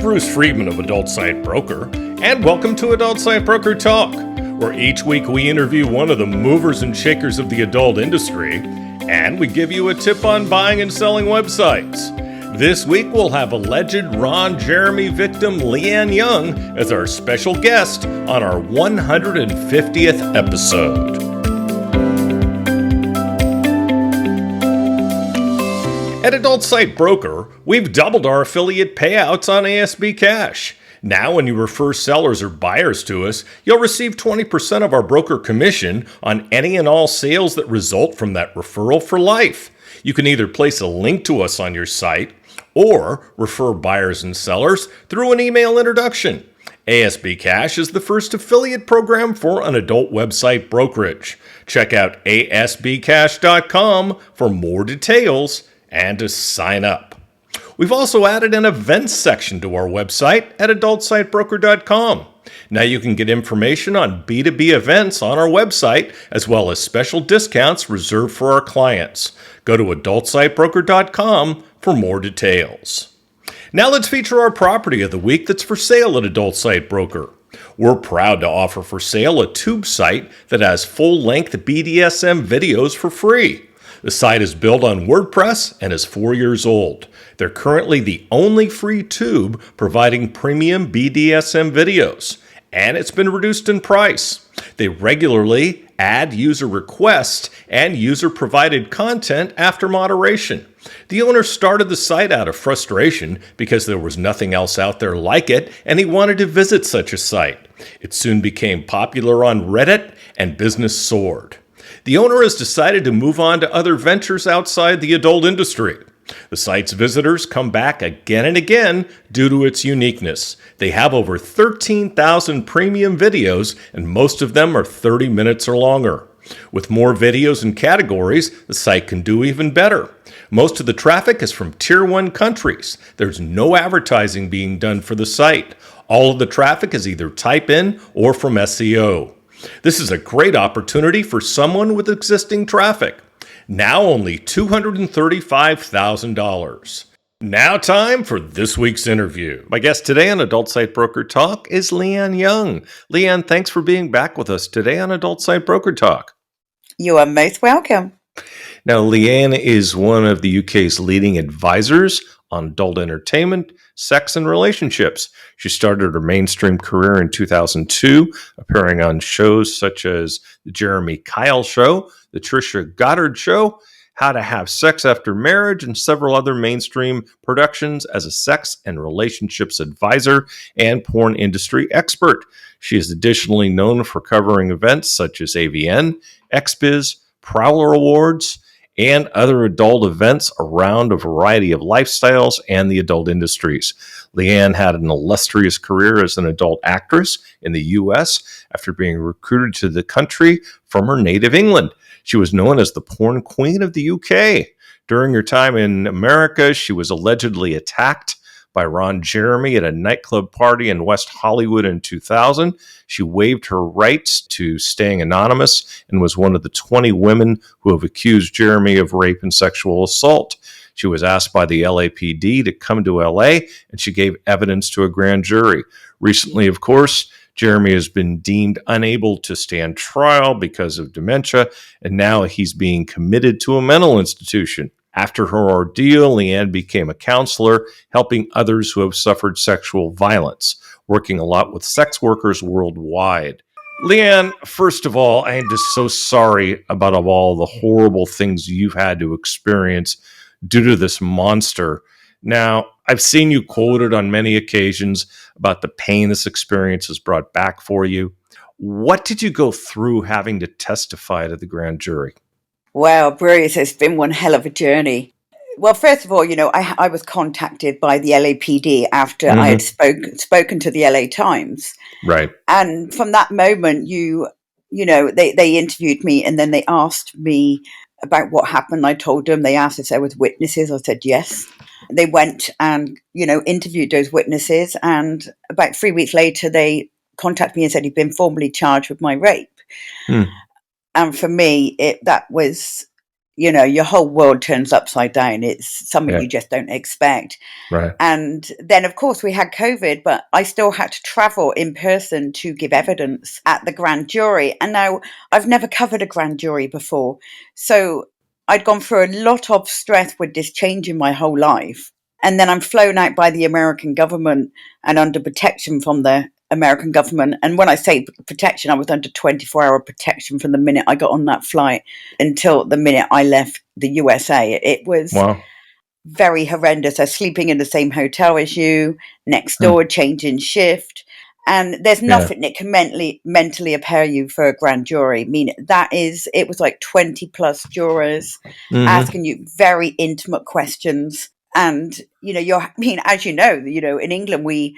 Bruce Friedman of Adult Site Broker, and welcome to Adult Site Broker Talk, where each week we interview one of the movers and shakers of the adult industry, and we give you a tip on buying and selling websites. This week we'll have alleged Ron Jeremy victim Lianne Young as our special guest on our 150th episode. At Adult Site Broker, we've doubled our affiliate payouts on ASB Cash. Now when you refer sellers or buyers to us, you'll receive 20% of our broker commission on any and all sales that result from that referral for life. You can either place a link to us on your site or refer buyers and sellers through an email introduction. ASB Cash is the first affiliate program for an adult website brokerage. Check out asbcash.com for more details and to sign up. We've also added an events section to our website at adultsitebroker.com. Now you can get information on B2B events on our website, as well as special discounts reserved for our clients. Go to adultsitebroker.com for more details. Now let's feature our property of the week that's for sale at Adult Site Broker. We're proud to offer for sale a tube site that has full-length BDSM videos for free. The site is built on WordPress and is 4 years old. They're currently the only free tube providing premium BDSM videos, and it's been reduced in price. They regularly add user requests and user-provided content after moderation. The owner started the site out of frustration because there was nothing else out there like it, and he wanted to visit such a site. It soon became popular on Reddit, and business soared. The owner has decided to move on to other ventures outside the adult industry. The site's visitors come back again and again due to its uniqueness. They have over 13,000 premium videos, and most of them are 30 minutes or longer. With more videos and categories, the site can do even better. Most of the traffic is from Tier 1 countries. There's no advertising being done for the site. All of the traffic is either type-in or from SEO. This is a great opportunity for someone with existing traffic. Now only $235,000. Now time for this week's interview. My guest today on Adult Site Broker Talk is Lianne Young. Lianne, thanks for being back with us today on Adult Site Broker Talk. You are most welcome. Now, Lianne is one of the UK's leading advisors on adult entertainment, sex, and relationships. She started her mainstream career in 2002, appearing on shows such as The Jeremy Kyle Show, The Trisha Goddard Show, How to Have Sex After Marriage, and several other mainstream productions as a sex and relationships advisor and porn industry expert. She is additionally known for covering events such as AVN, XBIZ, Prowler Awards, and other adult events around a variety of lifestyles and the adult industries. Lianne had an illustrious career as an adult actress in the U.S. after being recruited to the country from her native England. She was known as the porn queen of the U.K. During her time in America, she was allegedly attacked by Ron Jeremy at a nightclub party in West Hollywood in 2000. She waived her rights to staying anonymous and was one of the 20 women who have accused Jeremy of rape and sexual assault. She was asked by the LAPD to come to LA, and she gave evidence to a grand jury. Recently, of course, Jeremy has been deemed unable to stand trial because of dementia, and now he's being committed to a mental institution. After her ordeal, Lianne became a counselor, helping others who have suffered sexual violence, working a lot with sex workers worldwide. Lianne, first of all, I am just so sorry about all the horrible things you've had to experience due to this monster. Now, I've seen you quoted on many occasions about the pain this experience has brought back for you. What did you go through having to testify to the grand jury? Wow, Bruce, it's been one hell of a journey. Well, first of all, I was contacted by the LAPD after I had spoken to the LA Times. Right. And from that moment, they interviewed me, and then they asked me about what happened. I told them. They asked if there was witnesses. I said yes. They went and, interviewed those witnesses. And about 3 weeks later, they contacted me and said he'd been formally charged with my rape. And for me, that was your whole world turns upside down. It's something Yeah. you just don't expect. Right. And then, of course, we had COVID, but I still had to travel in person to give evidence at the grand jury. And now I've never covered a grand jury before. So I'd gone through a lot of stress with this change in my whole life. And then I'm flown out by the American government and under protection from the American government. And when I say protection, I was under 24-hour protection from the minute I got on that flight until the minute I left the USA. It was Wow. very horrendous. They're sleeping in the same hotel as you, next door, changing shift. And there's nothing that can mentally prepare you for a grand jury. I mean, it was like 20 plus jurors asking you very intimate questions. And, as in England, we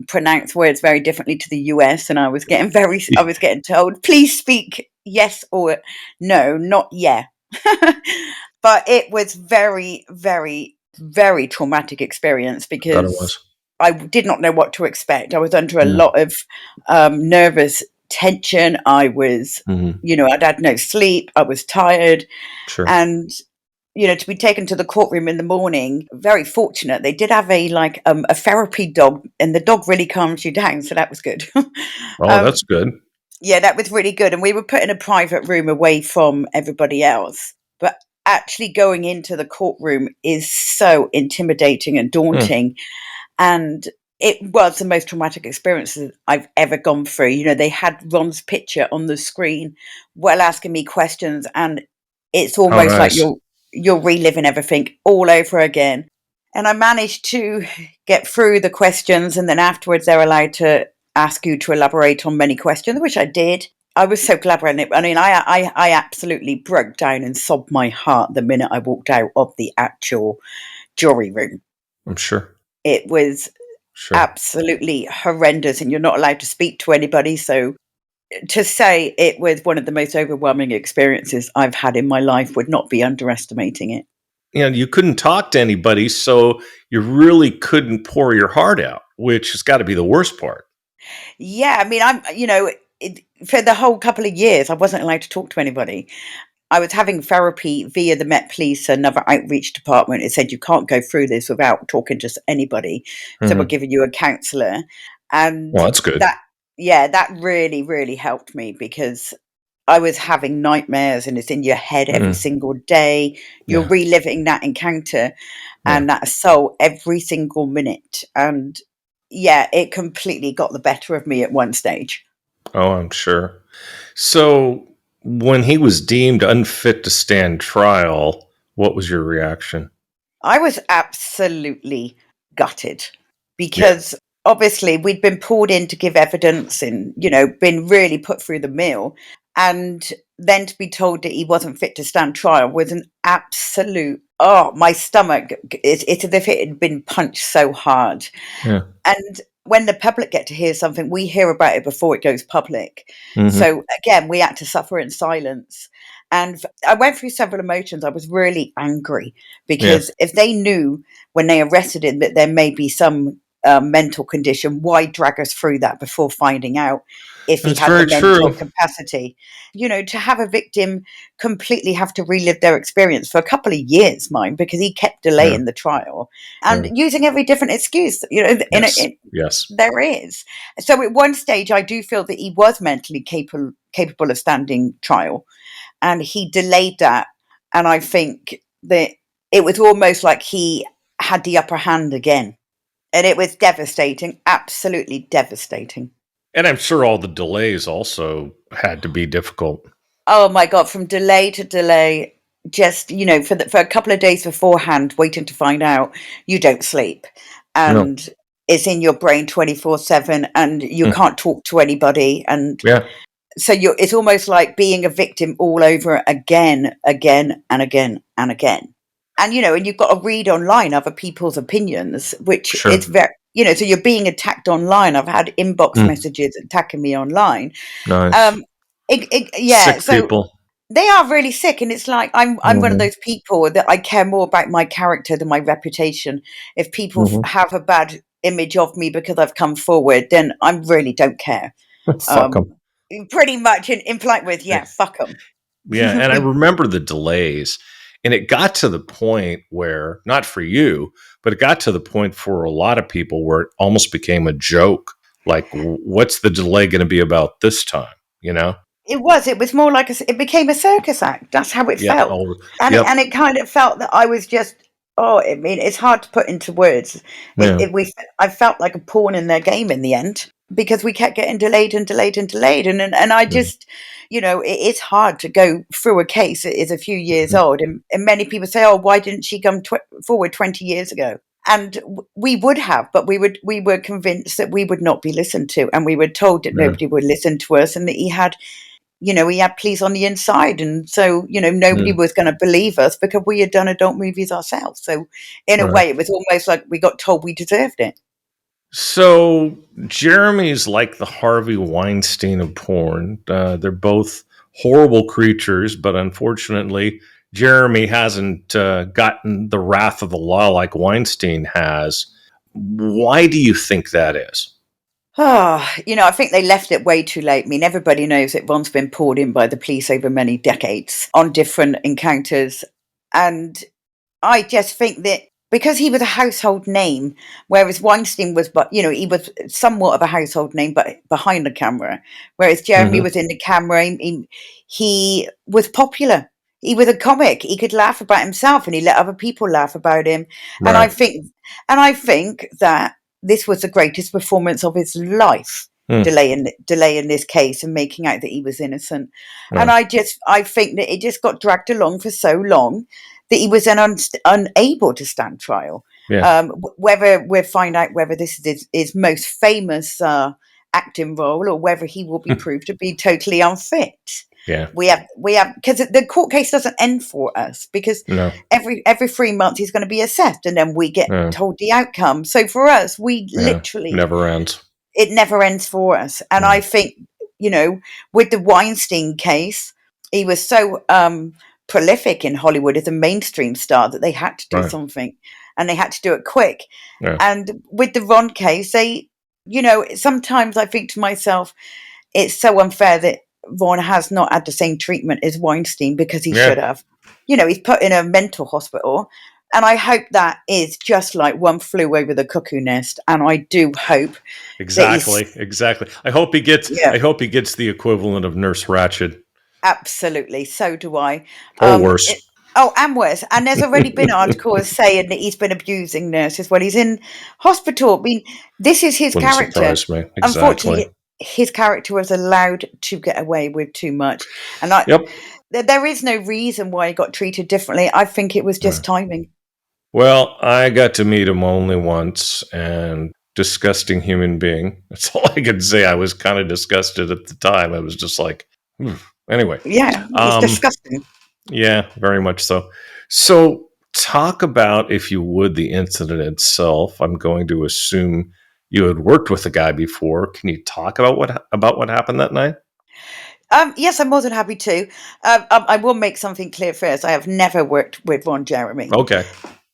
pronounce words very differently to the US. And I was getting told, please speak yes or no, not yeah. But it was very, very, very traumatic experience because I did not know what to expect. I was under a lot of nervous tension. I was, I'd had no sleep. I was tired. Sure. And, to be taken to the courtroom in the morning, very fortunate. They did have a therapy dog, and the dog really calms you down. So that was good. That's good. Yeah, that was really good. And we were put in a private room away from everybody else. But actually going into the courtroom is so intimidating and daunting. And it was the most traumatic experience I've ever gone through. They had Ron's picture on the screen while asking me questions. And it's almost like you're reliving everything all over again. And I managed to get through the questions. And then afterwards, they're allowed to ask you to elaborate on many questions, which I did. I was so glad when I absolutely broke down and sobbed my heart the minute I walked out of the actual jury room. I'm sure. It was absolutely horrendous, and you're not allowed to speak to anybody. So to say it was one of the most overwhelming experiences I've had in my life would not be underestimating it. You couldn't talk to anybody, so you really couldn't pour your heart out, which has got to be the worst part. Yeah, I mean, for the whole couple of years, I wasn't allowed to talk to anybody. I was having therapy via the Met Police, another outreach department. It said you can't go through this without talking to anybody. So we're giving you a counsellor. And that's good. That really, really helped me because I was having nightmares, and it's in your head every single day. You're reliving that encounter and that assault every single minute. And it completely got the better of me at one stage. Oh, I'm sure. So when he was deemed unfit to stand trial, what was your reaction? I was absolutely gutted because obviously we'd been pulled in to give evidence and, been really put through the mill. And then to be told that he wasn't fit to stand trial was an absolute, my stomach, it's as if it had been punched so hard. Yeah. And when the public get to hear something, we hear about it before it goes public. So again, we had to suffer in silence. And I went through several emotions. I was really angry because if they knew when they arrested him that there may be some mental condition, why drag us through that before finding out if he had the mental capacity? To have a victim completely have to relive their experience for a couple of years, because he kept delaying the trial and using every different excuse, there is. So at one stage, I do feel that he was mentally capable of standing trial, and he delayed that. And I think that it was almost like he had the upper hand again. And it was devastating, absolutely devastating. And I'm sure all the delays also had to be difficult. Oh my God, from delay to delay, just, for a couple of days beforehand, waiting to find out, you don't sleep. And it's in your brain 24/7, and you can't talk to anybody. And so it's almost like being a victim all over again, and again, and again. And, and you've got to read online other people's opinions, which is very, so you're being attacked online. I've had inbox messages attacking me online. Nice. Sick so people. They are really sick. And it's like, I'm one of those people that I care more about my character than my reputation. If people have a bad image of me because I've come forward, then I really don't care. Fuck them. Pretty much in polite words, fuck them. Yeah, and I remember the delays. And it got to the point where, not for you, but it got to the point for a lot of people where it almost became a joke. Like, what's the delay going to be about this time? You know? It was more like it became a circus act. That's how it Yeah. felt. Oh, And yep. it kind of felt that I was just, oh, I mean, it's hard to put into words. Yeah. I felt like a pawn in their game in the end because we kept getting delayed and delayed and delayed. And I just, it's hard to go through a case that is a few years Mhm. old. And many people say, oh, why didn't she come forward 20 years ago? And we would have, but we were convinced that we would not be listened to. And we were told that Yeah. nobody would listen to us and that he had police on the inside. And so, nobody Yeah. was going to believe us because we had done adult movies ourselves. So in a Right. way, it was almost like we got told we deserved it. So Jeremy's like the Harvey Weinstein of porn. They're both horrible creatures, but unfortunately, Jeremy hasn't gotten the wrath of the law like Weinstein has. Why do you think that is? I think they left it way too late. I mean, everybody knows that Ron's been poured in by the police over many decades on different encounters. And I just think that because he was a household name, whereas Weinstein was, but he was somewhat of a household name, but behind the camera. Whereas Jeremy Mm-hmm. was in the camera, he was popular. He was a comic. He could laugh about himself, and he let other people laugh about him. And Right. I think that this was the greatest performance of his life. Hmm. Delaying this case and making out that he was innocent. And Right. I think that it just got dragged along for so long that he was then unable to stand trial. Yeah. Whether we'll find out whether this is his most famous acting role or whether he will be proved to be totally unfit. Yeah. We have because the court case doesn't end for us because No. every 3 months he's going to be assessed and then we get Yeah. told the outcome. So for us, we Yeah. literally Never ends. it never ends for us. And Yeah. I think with the Weinstein case, he was so prolific in Hollywood as a mainstream star that they had to do Right. something and they had to do it quick. Yeah. And with the Ron case, sometimes I think to myself, it's so unfair that Ron has not had the same treatment as Weinstein because he Yeah. should have. He's put in a mental hospital. And I hope that is just like one flew over the cuckoo nest. And I do hope that Exactly. Exactly. I hope he gets. yeah, I hope he gets the equivalent of Nurse Ratched. absolutely. So do I. Or worse. And worse. And there's already been articles saying that he's been abusing nurses while he's in hospital. I mean, this is his Wouldn't character. surprise me. Exactly. Unfortunately, his character was allowed to get away with too much. And Yep. there is no reason why he got treated differently. I think it was Yeah. just timing. Well, I got to meet him only once, and disgusting human being. That's all I can say. I was kind of disgusted at the time. I was just like, anyway. Yeah, it's disgusting. Yeah, very much so. So, talk about, if you would, the incident itself. I'm going to assume you had worked with the guy before. Can you talk about what happened that night? Yes, I'm more than happy to. I will make something clear first. I have never worked with Ron Jeremy. Okay.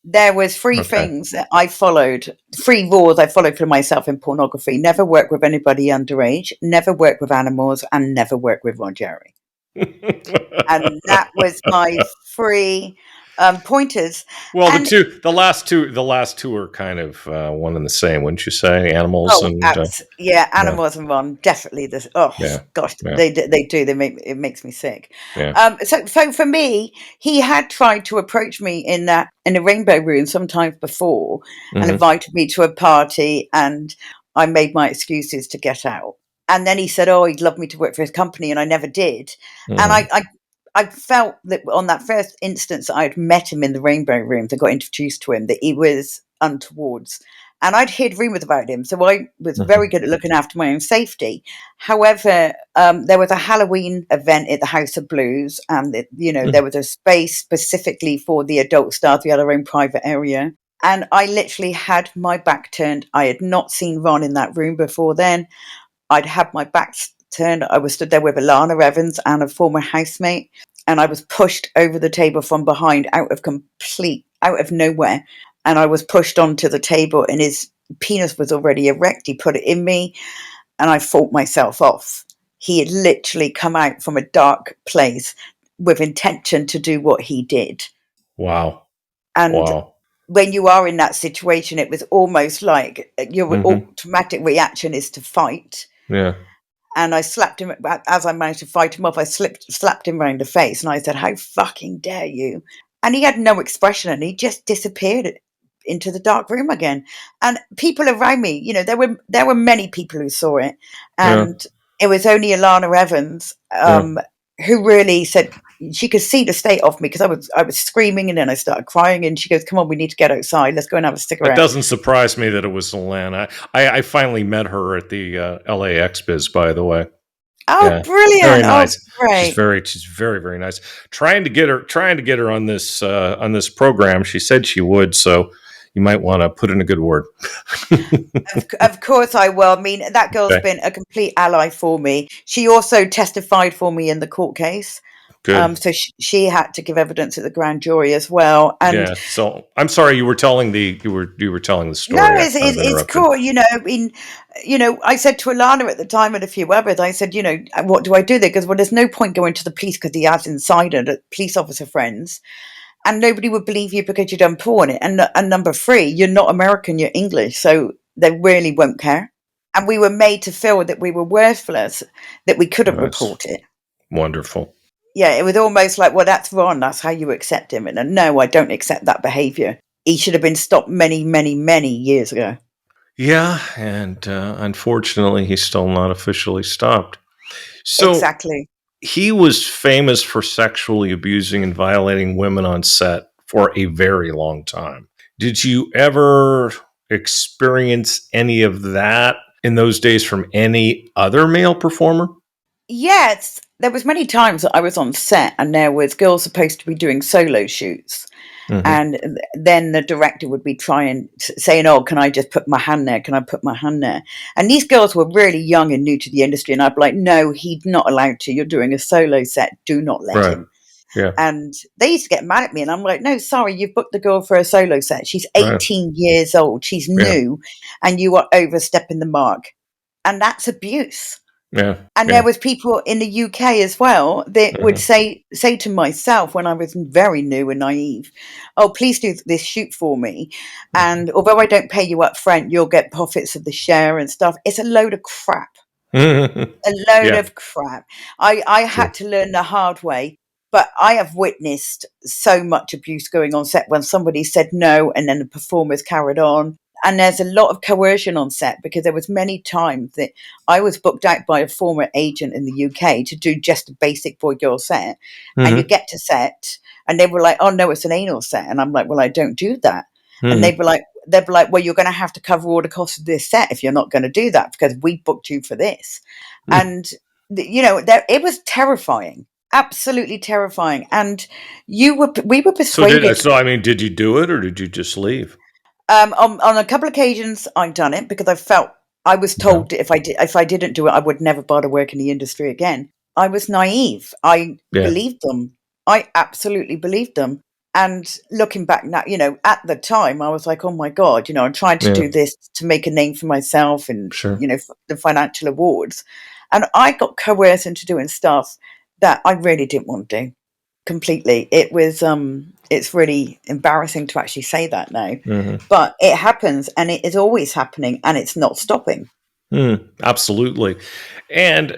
There was three things that I followed, 3 rules I followed for myself in pornography. Never work with anybody underage, never work with animals, and never work with Ron Jeremy. And that was my 3 pointers. Well, And the last two are kind of one and the same, wouldn't you say? Animals and yeah, yeah, animals and Ron definitely. Oh yeah, gosh, yeah, they do. It makes me sick. yeah. So for me, he had tried to approach me in the Rainbow Room sometimes before, and Hmm. invited me to a party, and I made my excuses to get out. And then he said, "Oh, he'd love me to work for his company," and I never did. And Hmm. I felt that on that first instance I had met him in the Rainbow Room, that got introduced to him, that he was untowards. And I'd heard rumours about him, so I was very Hmm. good at looking after my own safety. However, there was a Halloween event at the House of Blues, and there was a space specifically for the adult stars. We had our own private area, and I literally had my back turned. I had not seen Ron in that room before then. I'd had my back turned. I was stood there with Alana Evans and a former housemate, and I was pushed over the table from behind out of nowhere. And I was pushed onto the table, and his penis was already erect. He put it in me, and I fought myself off. He had literally come out from a dark place with intention to do what he did. Wow. And Wow. when you are in that situation, it was almost like your Hmm. automatic reaction is to fight. Yeah. And I slapped him as I managed to fight him off. I slapped him round the face, and I said, "How fucking dare you!" And he had no expression, and he just disappeared into the dark room again. And people around me, there were many people who saw it, Yeah. and it was only Alana Evans Yeah. who really said she could see the state of me, because I was screaming, and then I started crying, and she goes, "Come on, we need to get outside. Let's go and have a It cigarette." doesn't surprise me that it was Lianne. I finally met her at the LA XBIZ, by the way. Oh, Yeah, very brilliant! Oh, nice. She's great. very, very nice. Trying to get her on this program. She said she would, so you might want to put in a good word. Of course I will. I mean, that girl's Okay, been a complete ally for me. She also testified for me in the court case. good. So she had to give evidence at the grand jury as well. And Yeah. So I'm sorry you were telling you were telling the no, story. I it's, kind of it's, it's interrupted. cool. I mean, I said to Alana at the time and a few others, I said, what do I do there? Because, well, there's no point going to the police, because he has insider, police officer friends, and nobody would believe you because you've done porn. And number three, you're not American, you're English, so they really won't care. And we were made to feel that we were worthless, that we couldn't That's report it. wonderful. Yeah, it was almost like, well, that's wrong. That's how you accept him. And no, I don't accept that behaviour. He should have been stopped many, many, many years ago. Yeah, and unfortunately, he's still not officially stopped. So Exactly. he was famous for sexually abusing and violating women on set for a very long time. Did you ever experience any of that in those days from any other male performer? Yes, there was many times that I was on set and there was girls supposed to be doing solo shoots. Hmm. And then the director would be saying, "Oh, can I just put my hand there? Can I put my hand there?" And these girls were really young and new to the industry. And I'd be like, "No, he's not allowed to. You're doing a solo set. Do not let Right. him." Yeah. And they used to get mad at me. And I'm like, "No, sorry, you've booked the girl for a solo set. She's Right. 18 years old. She's Yeah. new. And you are overstepping the mark." And that's abuse. Yeah. And there Yeah. was people in the UK as well that would Hmm. say to myself when I was very new and naive, "Oh, please do this shoot for me. And although I don't pay you up front, you'll get profits of the share and stuff." It's a load of crap. Hmm. A load Yeah. of crap. I Sure. had to learn the hard way, but I have witnessed so much abuse going on set when somebody said no and then the performers carried on. And there's a lot of coercion on set, because there was many times that I was booked out by a former agent in the UK to do just a basic boy girl set. And you Hmm. get to set and they were like, "Oh no, it's an anal set." And I'm like, "Well, I don't do that." And Hmm. they'd be like, "Well, you're going to have to cover all the costs of this set if you're not going to do that, because we booked you for this." And it was terrifying, absolutely terrifying. And we were persuaded. So I mean, did you do it or did you just leave? On a couple of occasions, I've done it because I felt I was Yeah. told that if I didn't do it, I would never bother work in the industry again. I was naive. I Yeah. believed them. I absolutely believed them. And looking back now, at the time, I was like, "Oh my God, I'm trying to Yeah. do this to make a name for myself and, Sure. the financial awards." And I got coerced into doing stuff that I really didn't want to do completely. It's really embarrassing to actually say that now, Hmm. but it happens, and it is always happening, and it's not stopping. Absolutely. And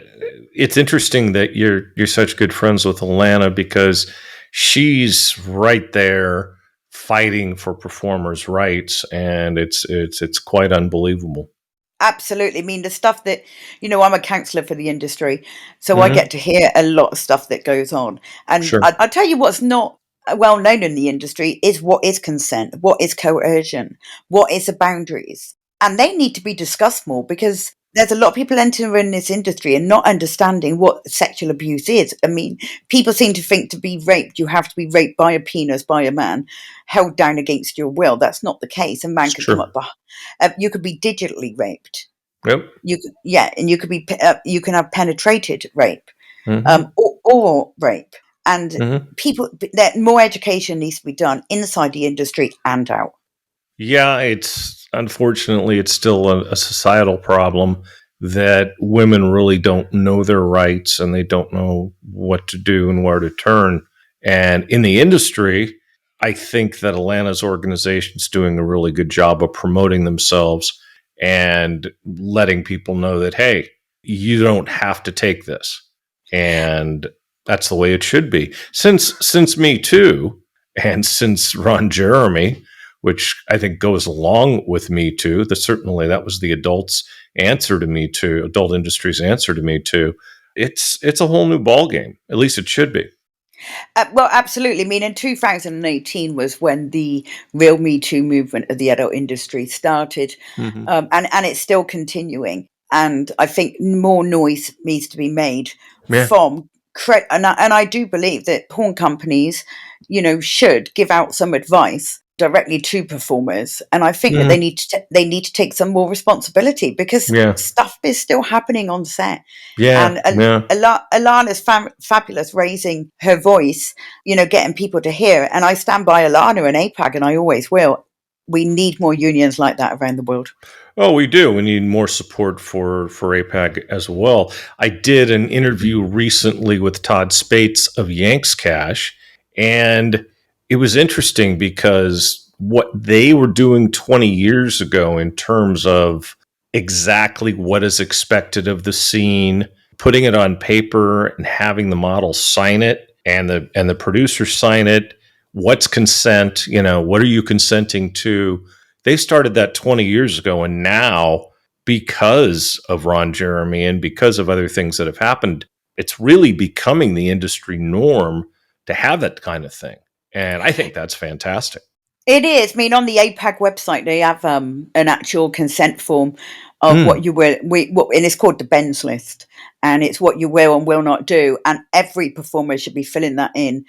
it's interesting that you're such good friends with Alana, because she's right there fighting for performers' rights, and it's quite unbelievable. Absolutely. I mean, the stuff that, I'm a counselor for the industry, so I Hmm. get to hear a lot of stuff that goes on. And Sure. I'll tell you what's not well known in the industry is what is consent, what is coercion, what is the boundaries. And they need to be discussed more, because there's a lot of people entering this industry and not understanding what sexual abuse is. I mean, people seem to think to be raped, you have to be raped by a penis, by a man, held down against your will. That's not the case. A man It's can come up true. behind. You could be digitally raped. Yep. Yeah, and you can have penetrated rape, Hmm. or rape, and Hmm. people that more education needs to be done inside the industry and out. Yeah, it's unfortunately it's still a societal problem that women really don't know their rights and they don't know what to do and where to turn. And in the industry, I think that Alana's organization is doing a really good job of promoting themselves and letting people know that, hey, you don't have to take this. And that's the way it should be. Since Me Too, and since Ron Jeremy, which I think goes along with Me Too, certainly that was the adult industry's answer to Me Too. It's a whole new ballgame. At least it should be. Well, absolutely. I mean, in 2018 was when the real Me Too movement of the adult industry started, Mm-hmm. and it's still continuing. And I think more noise needs to be made Yeah. from, and I do believe that porn companies, should give out some advice directly to performers, and I think that they need to take some more responsibility, because Yeah. stuff is still happening on set. Yeah. And Alana's fabulous, raising her voice, getting people to hear. And I stand by Alana and APAG, and I always will. We need more unions like that around the world. Oh, we do. We need more support for APAG as well. I did an interview recently with Todd Spates of Yanks Cash, and it was interesting because what they were doing 20 years ago in terms of exactly what is expected of the scene, putting it on paper and having the model sign it and the producer sign it, what's consent, what are you consenting to? They started that 20 years ago, and now, because of Ron Jeremy and because of other things that have happened, it's really becoming the industry norm to have that kind of thing. And I think that's fantastic. It is. I mean, on the APAG website, they have an actual consent form of what you will, and it's called the Ben's list, and it's what you will and will not do. And every performer should be filling that in,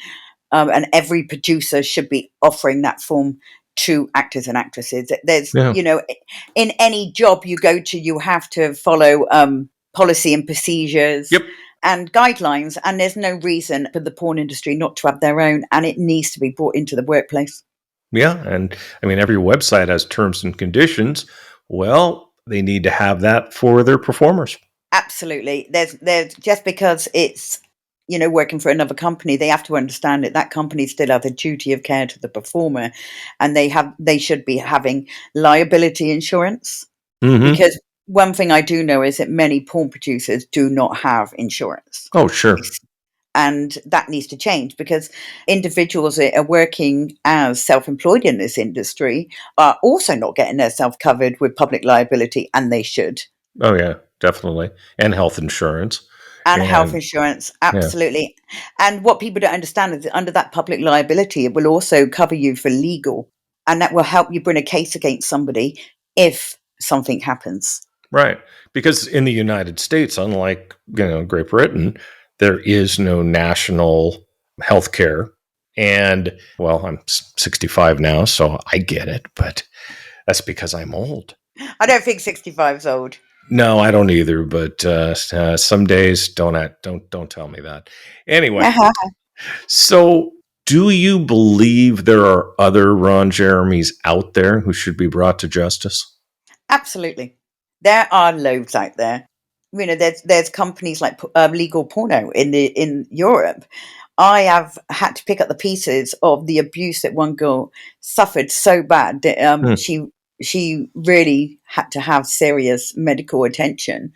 and every producer should be offering that form to actors and actresses. There's, in any job you go to, you have to follow policy and procedures. Yep. And guidelines, and there's no reason for the porn industry not to have their own, and it needs to be brought into the workplace. Yeah, and I mean, every website has terms and conditions. Well, they need to have that for their performers. Absolutely. There's just because it's, working for another company, they have to understand that company still has a duty of care to the performer, and they should be having liability insurance. Mm-hmm. Because one thing I do know is that many porn producers do not have insurance. Oh, sure. And that needs to change, because individuals that are working as self-employed in this industry are also not getting themselves covered with public liability, and they should. Oh, yeah, definitely. And health insurance. And health insurance, absolutely. Yeah. And what people don't understand is that under that public liability, it will also cover you for legal, and that will help you bring a case against somebody if something happens. Right. Because in the United States, unlike, Great Britain, there is no national health care. And, well, I'm 65 now, so I get it, but that's because I'm old. I don't think 65 is old. No, I don't either, but some days don't tell me that. Anyway, so do you believe there are other Ron Jeremys out there who should be brought to justice? Absolutely. There are loads out there. There's companies like Legal Porno in Europe. I have had to pick up the pieces of the abuse that one girl suffered so bad that she really had to have serious medical attention,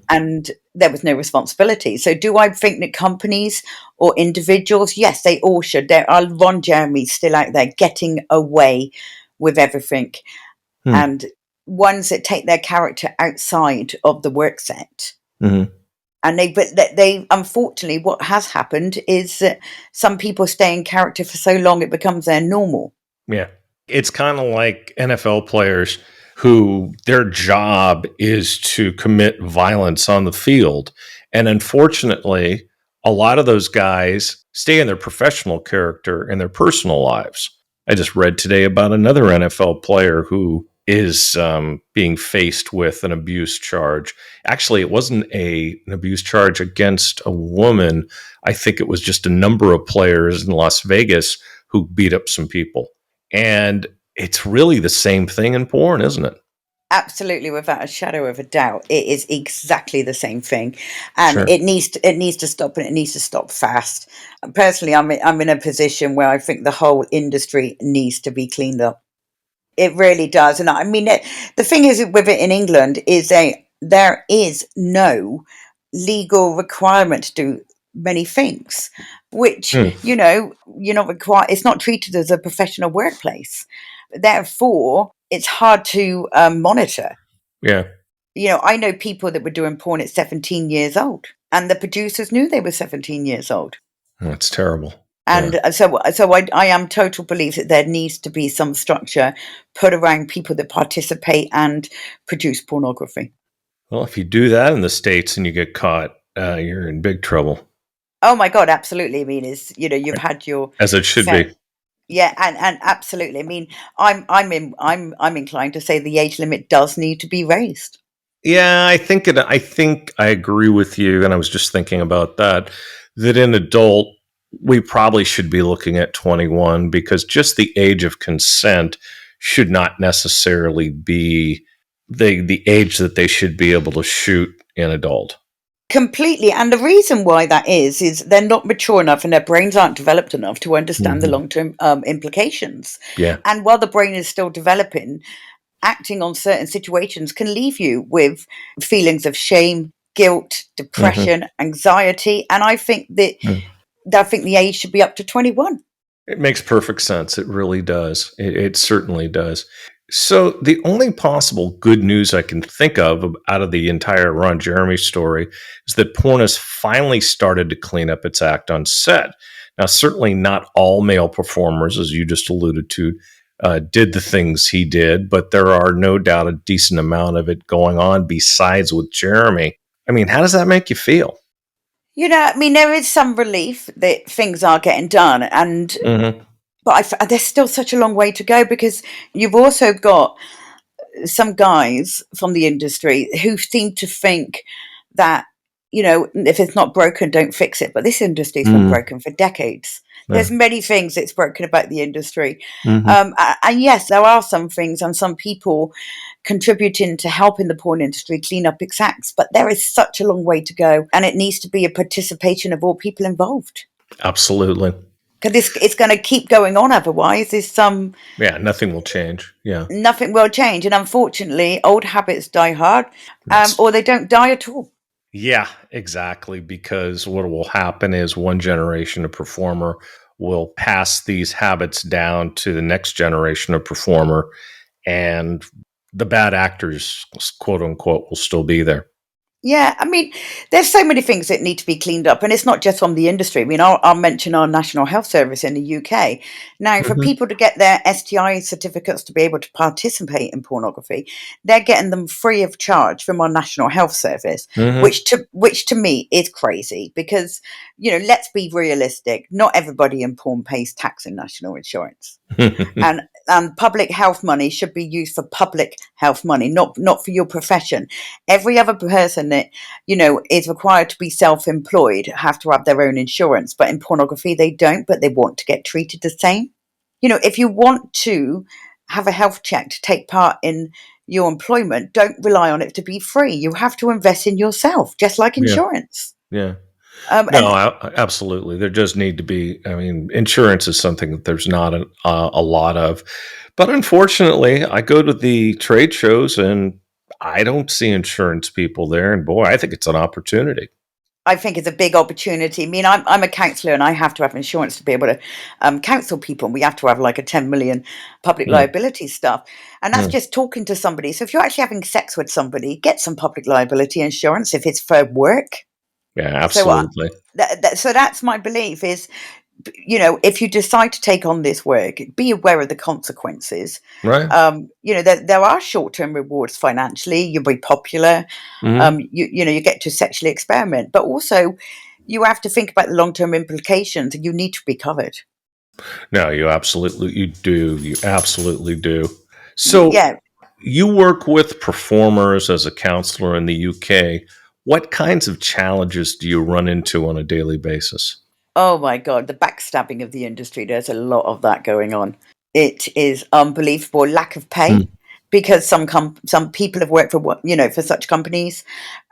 and there was no responsibility. So do I think that companies or individuals, yes, they all should. There are Ron Jeremys still out there getting away with everything. And ones that take their character outside of the work set. And they unfortunately, what has happened is that some people stay in character for so long, it becomes their normal. Yeah. It's kind of like NFL players who their job is to commit violence on the field. And unfortunately, a lot of those guys stay in their professional character in their personal lives. I just read today about another NFL player who is being faced with an abuse charge. Actually, it wasn't an abuse charge against a woman. I think it was just a number of players in Las Vegas who beat up some people. And it's really the same thing in porn, isn't it? Absolutely, without a shadow of a doubt, it is exactly the same thing, and Sure. it needs to stop, and it needs to stop fast. Personally, I'm in a position where I think the whole industry needs to be cleaned up. It really does, and I mean, the thing is with it in England is there is no legal requirement to do many things, which Hmm. you're not required. It's not treated as a professional workplace, therefore it's hard to monitor. Yeah. I know people that were doing porn at 17 years old, and the producers knew they were 17 years old. That's terrible. Yeah. And I am total belief that there needs to be some structure put around people that participate and produce pornography. Well, if you do that in the States and you get caught, you're in big trouble, Oh my God, absolutely. I mean, you've had your as it should fair, be. yeah, and absolutely. I mean, I'm inclined to say the age limit does need to be raised. Yeah, I think I agree with you, and I was just thinking about that. That in adult, we probably should be looking at 21 because just the age of consent should not necessarily be the age that they should be able to shoot an adult. Completely. And the reason why that is they're not mature enough and their brains aren't developed enough to understand the Hmm. long term implications. Yeah. And while the brain is still developing, acting on certain situations can leave you with feelings of shame, guilt, Hmm. depression, anxiety. And I think the age should be up to 21. It makes perfect sense. It really does. It certainly does. So, the only possible good news I can think of out of the entire Ron Jeremy story is that porn has finally started to clean up its act on set. Now, certainly not all male performers, as you just alluded to, did the things he did, but there are no doubt a decent amount of it going on besides with Jeremy. I mean, how does that make you feel? I mean, there is some relief that things are getting done, and Hmm. there's still such a long way to go because you've also got some guys from the industry who seem to think that if it's not broken, don't fix it. But this industry's been Mm. broken for decades. Yeah. There's many things that's broken about the industry, Hmm. and yes, there are some things and some people contributing to helping the porn industry clean up its acts. But there is such a long way to go, and it needs to be a participation of all people involved Absolutely. because it's going to keep going on. Otherwise, there's some Yeah, nothing will change. Yeah. nothing will change. And unfortunately, old habits die hard, That's or they don't die at all. Yeah, exactly. Because what will happen is one generation of performer will pass these habits down to the next generation of performer, and the bad actors, quote unquote, will still be there. Yeah, I mean, there's so many things that need to be cleaned up, and it's not just from the industry. I mean, I'll mention our National Health Service in the UK. Now, for Hmm. people to get their STI certificates to be able to participate in pornography, they're getting them free of charge from our National Health Service, Hmm. which to me is crazy because let's be realistic. Not everybody in porn pays tax and national insurance, and public health money should be used for public health money, not for your profession. Every other person that is required to be self-employed have to have their own insurance, but in pornography they don't, but they want to get treated the same. If you want to have a health check to take part in your employment, don't rely on it to be free. You have to invest in yourself, just like Yeah, insurance. yeah. No, And absolutely. There does need to be. I mean, insurance is something that there's not a lot of, but unfortunately, I go to the trade shows and I don't see insurance people there. And boy, I think it's an opportunity. I think it's a big opportunity. I mean, I'm a counsellor and I have to have insurance to be able to counsel people. And we have to have like a 10 million public Mm, liability stuff. And that's mm. just talking to somebody. So if you're actually having sex with somebody, get some public liability insurance if it's for work. Yeah, So, absolutely. so that's my belief is, if you decide to take on this work, be aware of the consequences. Right. There are short-term rewards financially. You'll be popular. Hmm. You get to sexually experiment, but also you have to think about the long-term implications, and you need to be covered. No, you do. You absolutely do. So Yeah. you work with performers as a counselor in the UK. What kinds of challenges do you run into on a daily basis? Oh my God, the backstabbing of the industry. There's a lot of that going on. It is unbelievable. Lack of pay because some people have worked for, for such companies,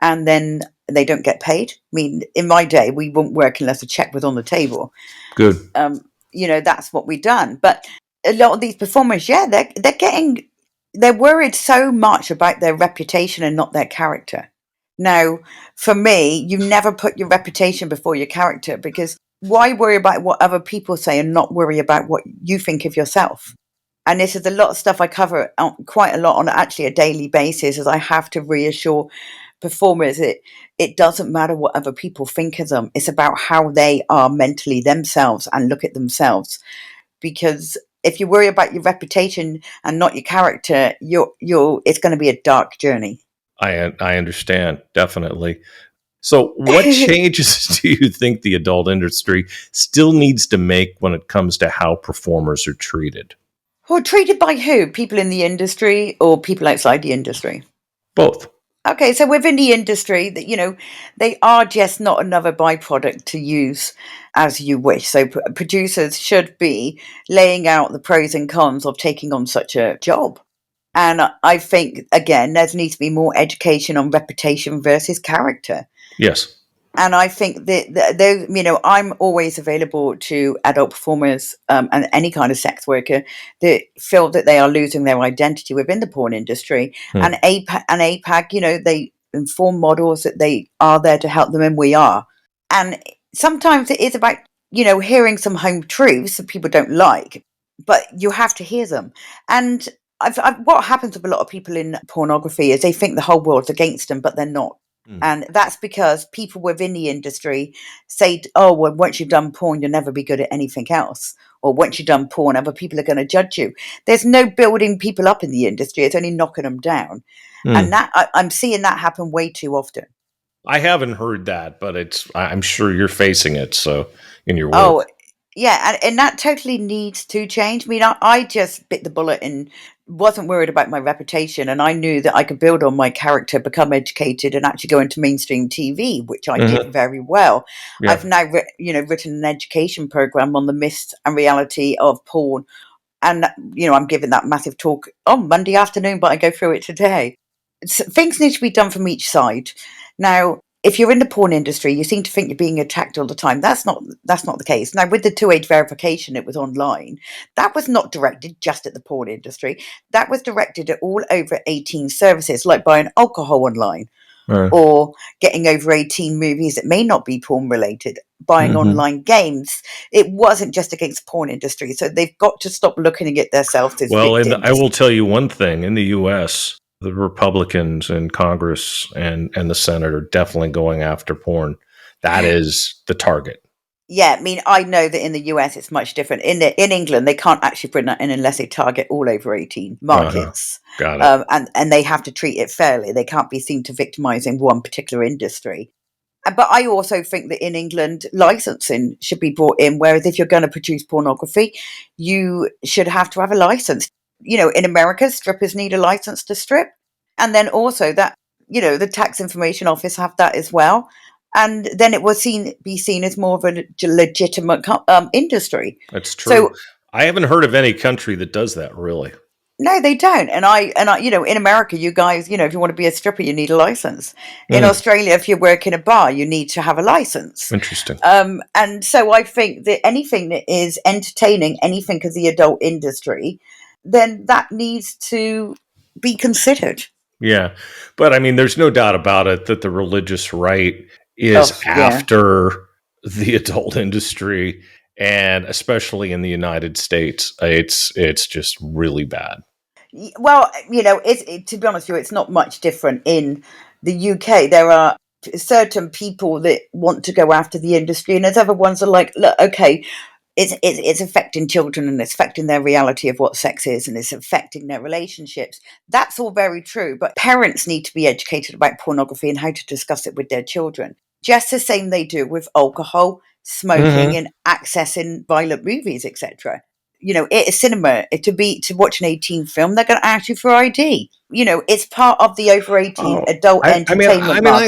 and then they don't get paid. I mean, in my day, we wouldn't work unless a check was on the table. Good. That's what we've done. But a lot of these performers, they're worried so much about their reputation and not their character. Now, for me, you never put your reputation before your character, because why worry about what other people say and not worry about what you think of yourself? And this is a lot of stuff I cover quite a lot on actually a daily basis, as I have to reassure performers it doesn't matter what other people think of them. It's about how they are mentally themselves and look at themselves. Because if you worry about your reputation and not your character, it's going to be a dark journey. I understand, definitely. So what changes do you think the adult industry still needs to make when it comes to how performers are treated? Well, treated by who? People in the industry or people outside the industry? Both. Okay, so within the industry, that they are just not another byproduct to use as you wish. So producers should be laying out the pros and cons of taking on such a job. And I think, again, there needs to be more education on reputation versus character. Yes. And I think that I'm always available to adult performers and any kind of sex worker that feel that they are losing their identity within the porn industry. And APAG, they inform models that they are there to help them, and we are. And sometimes it is about, hearing some home truths that people don't like, but you have to hear them. And what happens with a lot of people in pornography is they think the whole world's against them, but they're not. And that's because people within the industry say, oh, well, once you've done porn, you'll never be good at anything else. Or once you've done porn, other people are going to judge you. There's no building people up in the industry. It's only knocking them down. And I'm seeing that happen way too often. I haven't heard that, but I'm sure you're facing it. So in your work. Oh, yeah. And that totally needs to change. I mean, I just bit the bullet and wasn't worried about my reputation, and I knew that I could build on my character, become educated, and actually go into mainstream TV, which I did very well. Yeah. I've now written an education program on the myths and reality of porn, and I'm giving that massive talk on Monday afternoon, but I go through it today. Things need to be done from each side. Now, if you're in the porn industry, you seem to think you're being attacked all the time. That's not the case. Now, with the 2-age verification, it was online. That was not directed just at the porn industry. That was directed at all over 18 services, like buying alcohol online or getting over 18 movies that may not be porn related, buying online games. It wasn't just against the porn industry. So they've got to stop looking at themselves as victims. And I will tell you one thing. In the U.S., the Republicans in Congress and the Senate are definitely going after porn. That is the target. Yeah, I mean, I know that in the US it's much different. In England, they can't actually bring that in unless they target all over 18 markets. Got it. And they have to treat it fairly. They can't be seen to victimising one particular industry. But I also think that in England, licensing should be brought in, whereas if you're going to produce pornography, you should have to have a license. In America, strippers need a license to strip. And then also that, the tax information office have that as well. And then it will be seen as more of a legitimate industry. That's true. So, I haven't heard of any country that does that, really. No, they don't. And I, in America, you guys, if you want to be a stripper, you need a license. In Australia, if you work in a bar, you need to have a license. Interesting. And so I think that anything that is entertaining, anything of the adult industry, then that needs to be considered. Yeah. But I mean, there's no doubt about it that the religious right is after the adult industry, and especially in the United States, it's just really bad. Well, to be honest with you, it's not much different in the UK. There are certain people that want to go after the industry, and there's other ones that are like, look, okay, it's affecting children and it's affecting their reality of what sex is, and it's affecting their relationships. That's all very true, but parents need to be educated about pornography and how to discuss it with their children, just the same they do with alcohol, smoking, and accessing violent movies, etc. At a cinema, to watch an 18 film, they're going to ask you for ID. It's part of the over 18 adult entertainment market.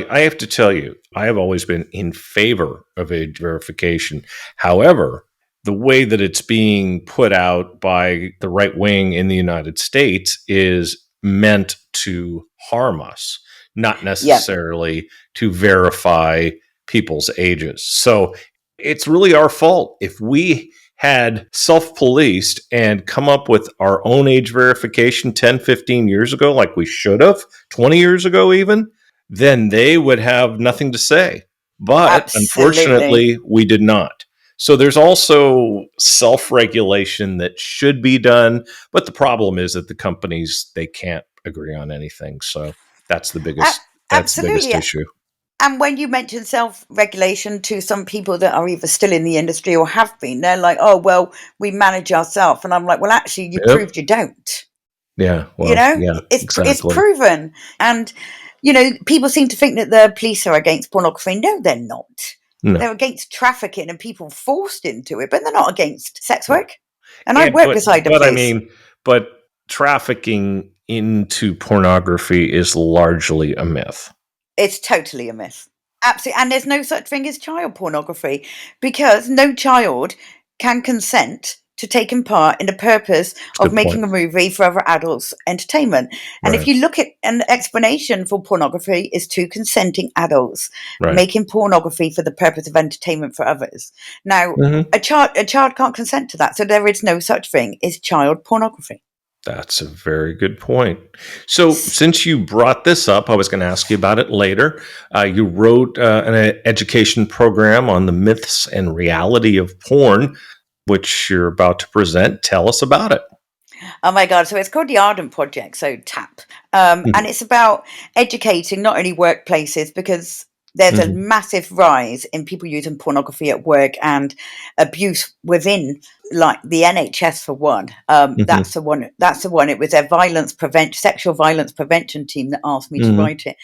I have to tell you, I have always been in favor of age verification. However, the way that it's being put out by the right wing in the United States is meant to harm us, not Yeah, necessarily to verify people's ages. So it's really our fault. If we had self-policed and come up with our own age verification 10, 15 years ago, like we should have, 20 years ago even, then they would have nothing to say. But absolutely. unfortunately, we did not. So there's also self-regulation that should be done, but the problem is that the companies, they can't agree on anything. So that's the A- biggest that's the biggest Absolutely. issue. And when you mention self regulation to some people that are either still in the industry or have been, they're like, oh, well, we manage ourselves. And I'm like, well, actually, you Yep. proved you don't. Yeah. You Well, know, yeah, it's exactly. proven. And, people seem to think that the police are against pornography. No, they're not. No. They're against trafficking and people forced into it, but they're not against sex Yeah. work. And I Yeah, work beside the but I police. mean, but trafficking into pornography is largely a myth. It's totally a myth. Absolutely. And there's no such thing as child pornography because no child can consent to taking part in the purpose It's a of good point. making a movie for other adults' entertainment. And if Right. you look at an explanation for pornography is two consenting adults Right. making pornography for the purpose of entertainment for others. Now, Hmm. a child can't consent to that, so there is no such thing as child pornography. That's a very good point. So, since you brought this up, I was going to ask you about it later. You wrote an education program on the myths and reality of porn, which you're about to present. Tell us about it. Oh my God. So it's called the Ardent Project, so TAP. And it's about educating not only workplaces, because there's a Mm-hmm. massive rise in people using pornography at work and abuse within, like the NHS for one. Mm-hmm. That's the one. That's the one. It was their sexual violence prevention team that asked me to Mm-hmm. write it,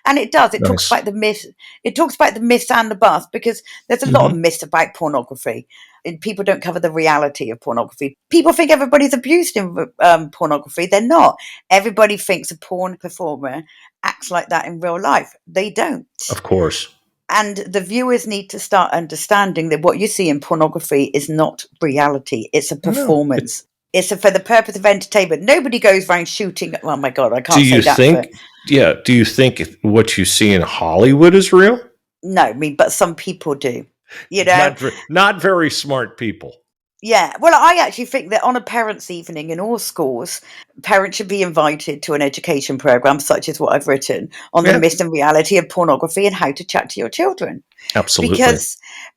and it does. It talks Nice. about the myth. It talks about the myths and the bust because there's a lot of Mm-hmm. myths about pornography. And people don't cover the reality of pornography. People think everybody's abused in pornography. They're not. Everybody thinks a porn performer acts like that in real life. They don't. Of course. And the viewers need to start understanding that what you see in pornography is not reality. It's a No. performance. For the purpose of entertainment. Nobody goes around shooting. Oh my God, I Do can't say you that for. think? Yeah. Do you think what you see in Hollywood is real? No, I mean, but some people do. You know, Not very smart people. Yeah, well, I actually think that on a parents' evening in all schools, parents should be invited to an education program such as what I've written on the Yeah. myth and reality of pornography and how to chat to your children. Absolutely.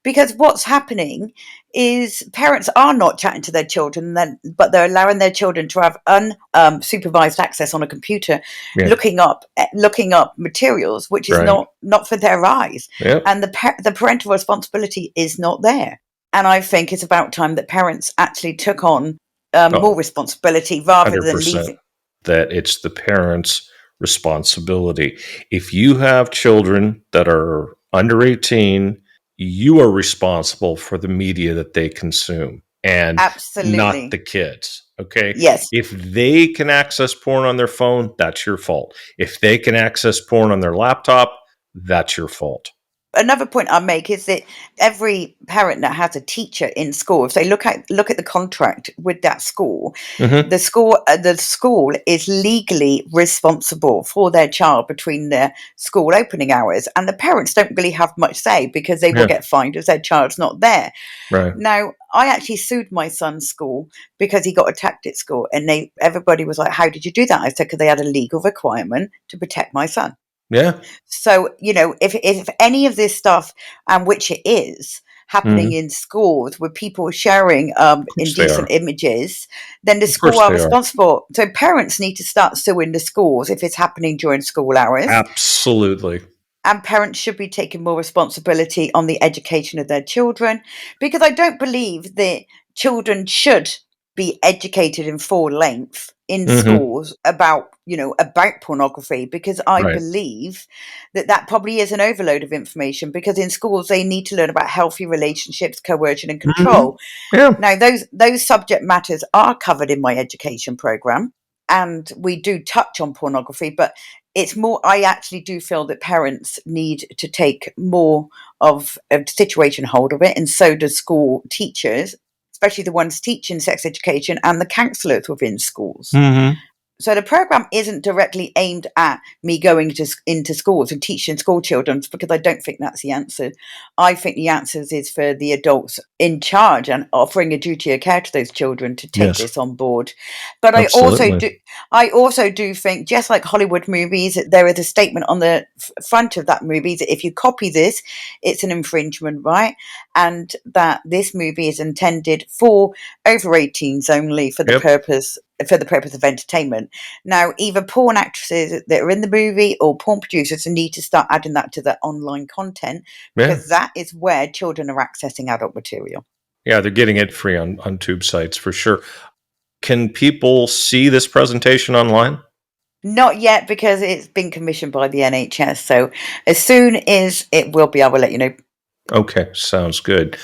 Because what's happening is parents are not chatting to their children, but they're allowing their children to have unsupervised access on a computer, Yeah. looking up materials, which is Right. not for their eyes, Yep. and the parental responsibility is not there. And I think it's about time that parents actually took on more Oh, responsibility rather than 100%. leaving. That it's the parents' responsibility. If you have children that are under 18, you are responsible for the media that they consume and not Absolutely. the kids. Okay. Yes. If they can access porn on their phone, that's your fault. If they can access porn on their laptop, that's your fault. Another point I make is that every parent that has a teacher in school, if they look at the contract with that school, Mm-hmm. the school is legally responsible for their child between their school opening hours, and the parents don't really have much say because they will Yeah. get fined if their child's not there. Right. Now, I actually sued my son's school because he got attacked at school, and everybody was like, "How did you do that?" I said, "Because they had a legal requirement to protect my son." Yeah. So, if any of this stuff, and which it is, happening Mm-hmm. in schools with people sharing Of course they indecent are. images, then the Of school course are they are. responsible. So parents need to start suing the schools if it's happening during school hours, Absolutely. and parents should be taking more responsibility on the education of their children, because I don't believe that children should be educated in full length in Mm-hmm. schools about pornography, because I Right. believe that probably is an overload of information, because in schools they need to learn about healthy relationships, coercion and Mm-hmm. control. Yeah. Now those subject matters are covered in my education program, and we do touch on pornography, but it's more, I actually do feel that parents need to take more of a situation hold of it, and so do school teachers. especially the ones teaching sex education and the counsellors within schools. Mm-hmm. So the program isn't directly aimed at me going into schools and teaching school children, because I don't think that's the answer. I think the answer is for the adults in charge and offering a duty of care to those children to take Yes, this on board. But absolutely. I also do think, just like Hollywood movies, there is a statement on the front of that movie that if you copy this, it's an infringement, right? And that this movie is intended for over 18s only for the Yep. purpose of entertainment. Now, either porn actresses that are in the movie or porn producers need to start adding that to their online content, Yeah. because that is where children are accessing adult material. Yeah, they're getting it free on tube sites for sure. Can people see this presentation online? Not yet, because it's been commissioned by the NHS. So as soon as it will be, I will let you know. Okay, sounds good.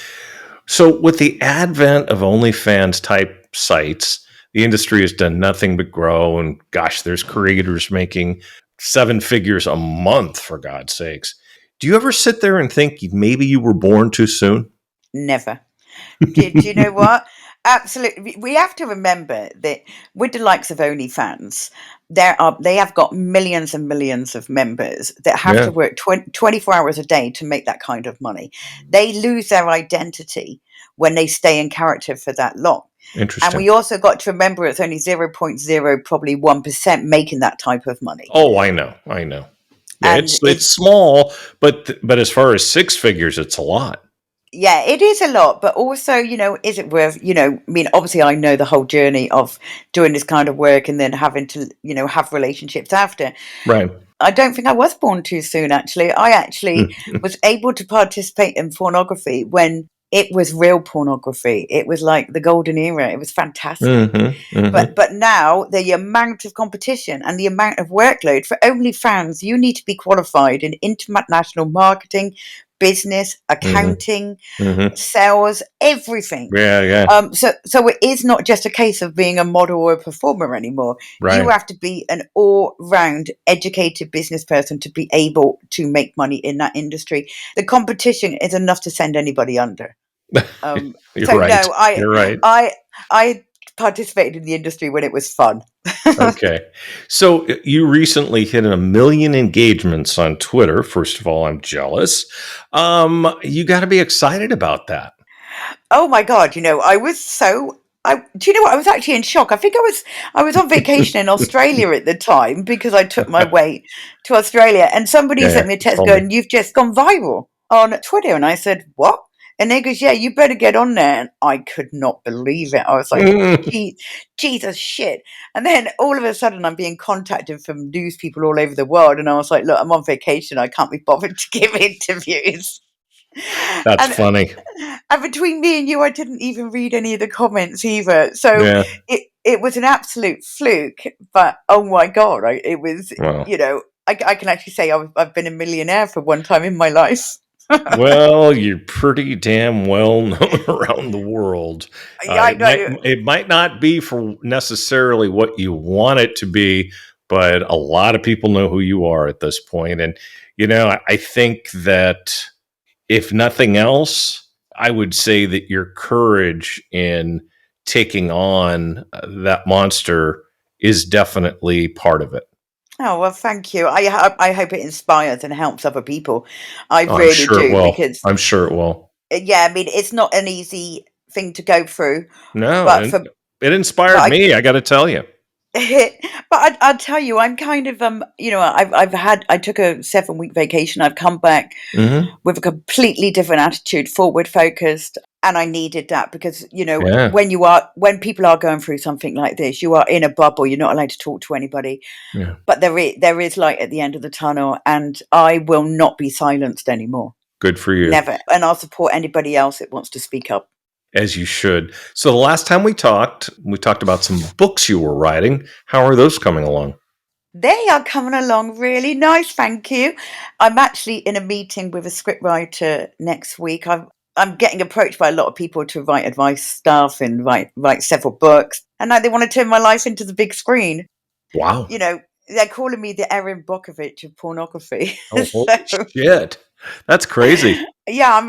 So, with the advent of OnlyFans type sites, the industry has done nothing but grow. And gosh, there's creators making 7 figures a month, for God's sakes. Do you ever sit there and think maybe you were born too soon? Never. Do you know what? Absolutely. We have to remember that with the likes of OnlyFans, they have got millions and millions of members that have Yeah, to work 24 hours a day to make that kind of money. They lose their identity when they stay in character for that long. And interesting. we also got to remember it's only 0.0, probably 1% making that type of money. Oh, I know, I know. Yeah, And it's small, but as far as 6 figures, it's a lot. yeah, it is a lot, but also, is it worth, I mean, obviously I know the whole journey of doing this kind of work and then having to, have relationships after. Right. I don't think I was born too soon, actually. I actually was able to participate in pornography when it was real pornography. It was like the golden era. It was fantastic. Mm-hmm, mm-hmm. But now the amount of competition and the amount of workload for OnlyFans, you need to be qualified in international marketing, business, Mm-hmm. accounting, Mm-hmm. sales, everything. Yeah, yeah. So it is not just a case of being a model or a performer anymore. You Right. have to be an all-round educated business person to be able to make money in that industry. The competition is enough to send anybody under. You're So right. no, You're right. I participated in the industry when it was fun. Okay. So you recently hit 1 million engagements on Twitter. First of all, I'm jealous. You got to be excited about that. Oh my God, I was do you know what? I was actually in shock. I think I was on vacation in Australia at the time because I took my way to Australia, and somebody Yeah, sent me a you text told me. going, "You've just gone viral on Twitter." And I said, "What?" And they goes, "Yeah, you better get on there." And I could not believe it. I was like, Gee, Jesus shit. And then all of a sudden I'm being contacted from news people all over the world. And I was like, look, I'm on vacation. I can't be bothered to give interviews. That's And funny. and between me and you, I didn't even read any of the comments either. So Yeah. it was an absolute fluke. But oh my God, it was, Well, I can actually say I've been a millionaire for one time in my life. well, you're pretty damn well known around the world. Yeah, I know. It might not be for necessarily what you want it to be, but a lot of people know who you are at this point. And I think that if nothing else, I would say that your courage in taking on that monster is definitely part of it. Oh, well, thank you. I hope it inspires and helps other people. I I'm really sure it do, will. because, I'm sure it will. yeah, I mean, it's not an easy thing to go through, No, but and it inspired but me. I got to tell you. I'll tell you, I'm kind of I took a 7-week vacation. I've come back Hmm. with a completely different attitude, forward focused, and I needed that because Yeah, when people are going through something like this, you are in a bubble. You're not allowed to talk to anybody, yeah. but there is light at the end of the tunnel, and I will not be silenced anymore. Good for you, Never, and I'll support anybody else that wants to speak up. as you should. So the last time we talked about some books you were writing. How are those coming along? They are coming along really nice, thank you. I'm actually in a meeting with a scriptwriter next week. I'm getting approached by a lot of people to write advice stuff and write several books, and now they want to turn my life into the big screen. Wow. You know, they're calling me the Erin Brockovich of pornography. Oh, So holy shit. That's crazy. Yeah, I'm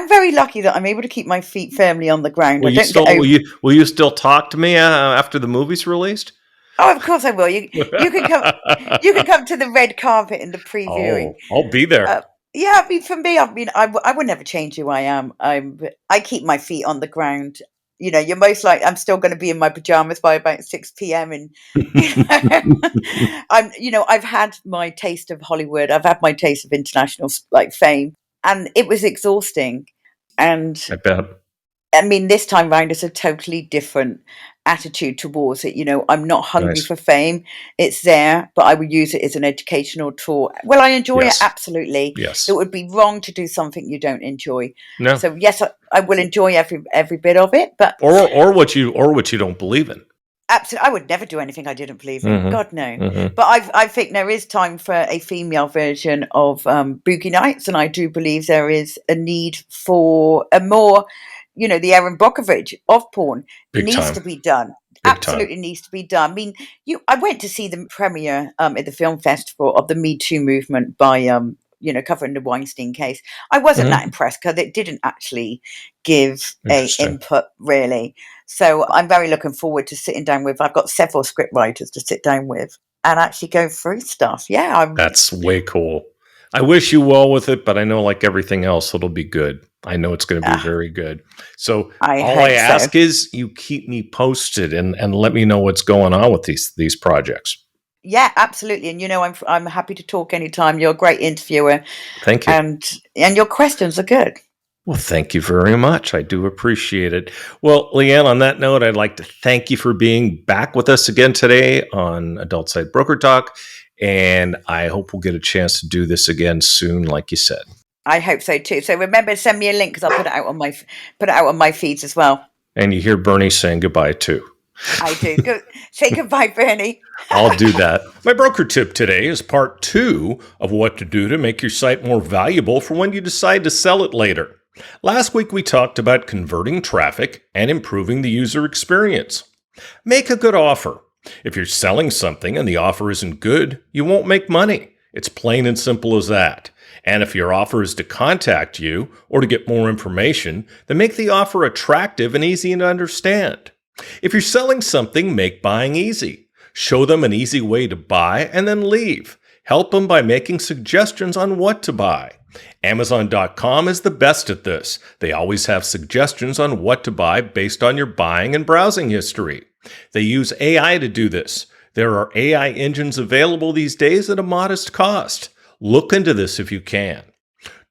very lucky that I'm able to keep my feet firmly on the ground. I Will you don't get still over. will you still talk to me after the movie's released? Oh, of course I will. You can come to the red carpet in the previewing. Oh, I'll be there. Uh, yeah, I mean, for me, I would never change who I am. I keep my feet on the ground. You're most like I'm still going to be in my pajamas by about 6 p.m. And I've had my taste of Hollywood. I've had my taste of international like fame, and it was exhausting. And I bet. I mean, this time round, it's a totally different attitude towards it. I'm not hungry Nice. for fame. It's there, but I would use it as an educational tool. Will I enjoy it? Yes. Absolutely. It Yes. would be wrong to do something you don't enjoy. No. So yes, I will enjoy every bit of it, but Or what you don't believe in. absolutely, I would never do anything I didn't believe in. Mm-hmm. God, no. Mm-hmm. But I think there is time for a female version of Boogie Nights, and I do believe there is a need for a more, the Erin Brockovich of porn Big needs time. to be done. Big Absolutely time. needs to be done. I mean, I went to see the premiere at the film festival of the Me Too movement by covering the Weinstein case. I wasn't that Mm-hmm. impressed because it didn't actually give a Interesting. input really. So I'm very looking forward to sitting down with. I've got several script writers to sit down with and actually go through stuff. Yeah, That's way cool. I wish you well with it, but I know, like everything else, it'll be good. I know it's going to be very good. So I all hope I so. ask is you keep me posted and let me know what's going on with these projects. Yeah, absolutely. And I'm happy to talk anytime. You're a great interviewer, Thank you. and your questions are good. Well, thank you very much. I do appreciate it. Well, Lianne, on that note, I'd like to thank you for being back with us again today on Adult Site Broker Talk. And I hope we'll get a chance to do this again soon, like you said. I hope so too. So remember, send me a link because I'll put it out on my feeds as well. And you hear Bernie saying goodbye too. I do. Go, say goodbye, Bernie. I'll do that. My broker tip today is part 2 of what to do to make your site more valuable for when you decide to sell it later. Last week we talked about converting traffic and improving the user experience. Make a good offer. If you're selling something and the offer isn't good, you won't make money. It's plain and simple as that. And if your offer is to contact you or to get more information, then make the offer attractive and easy to understand. If you're selling something, make buying easy. Show them an easy way to buy and then leave. Help them by making suggestions on what to buy. Amazon.com is the best at this. They always have suggestions on what to buy based on your buying and browsing history. They use AI to do this. There are AI engines available these days at a modest cost. Look into this if you can.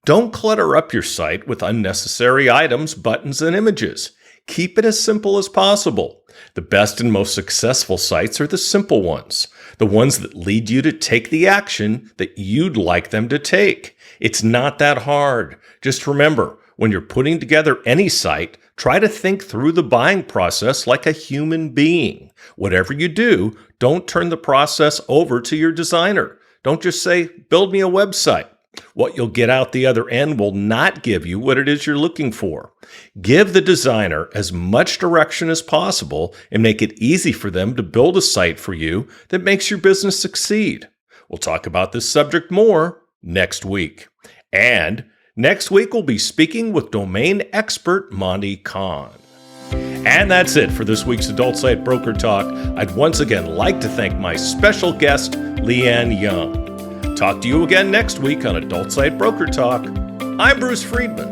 Don't clutter up your site with unnecessary items, buttons, and images. Keep it as simple as possible. The best and most successful sites are the simple ones, the ones that lead you to take the action that you'd like them to take. It's not that hard. Just remember, when you're putting together any site, try to think through the buying process like a human being. Whatever you do, don't turn the process over to your designer. Don't just say, build me a website. What you'll get out the other end will not give you what it is you're looking for. Give the designer as much direction as possible and make it easy for them to build a site for you that makes your business succeed. We'll talk about this subject more next week. And next week, we'll be speaking with domain expert Monty Khan. And that's it for this week's Adult Site Broker Talk. I'd once again like to thank my special guest, Lianne Young. Talk to you again next week on Adult Site Broker Talk. I'm Bruce Friedman.